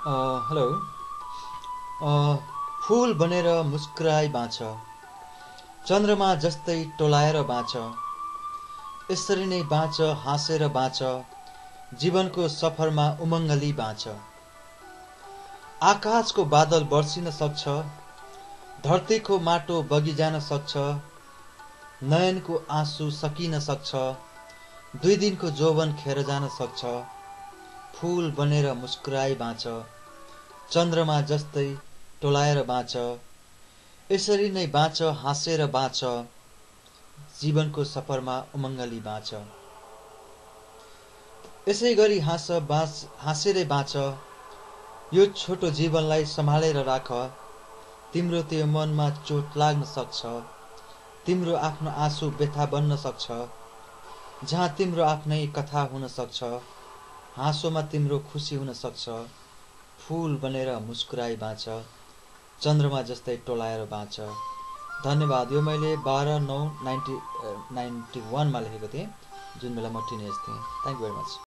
Hello. A, फूल बनेर मुस्कुराई बाँच, चन्द्रमा जस्तै टोलाएर बाँच। यसरी नै बाँच, हाँसेर बाँच, जीवनको सफरमा उमङ्गली बाँच। आकाशको बादल बर्सिन सक्छ, धरतीको माटो बगिजान सक्छ, नयनको आँसु सकिन सक्छ, दुई दिनको जोवन खेर जान सक्छ। फूल बनेर मुस्कुराई बाँच, चन्द्रमा जस्तै टोलाएर बाँच। यसरी नै बाँच, हाँसेर बाँच, जीवनको सफरमा उमङ्गली बाँच। यसै गरी हाँसेरै बाँच, यो छोटो जीवनलाई सम्हालेर राख। तिम्रो त्यो मनमा चोट लाग्न सक्छ, तिम्रो आफ्नो आँसु व्यथा बन्न सक्छ, जहाँ तिम्रो आफ्नै कथा हुन सक्छ, हाँसोमा तिम्रो खुसी हुन सक्छ। फूल बनेर मुस्कुराई बाँच, चन्द्रमा जस्तै टोलाएर बाँच। धन्यवाद। यो मैले 12/9/1991 मा लेखेको थिएँ, जुन बेला म टिनेज थिएँ। Thank you very much.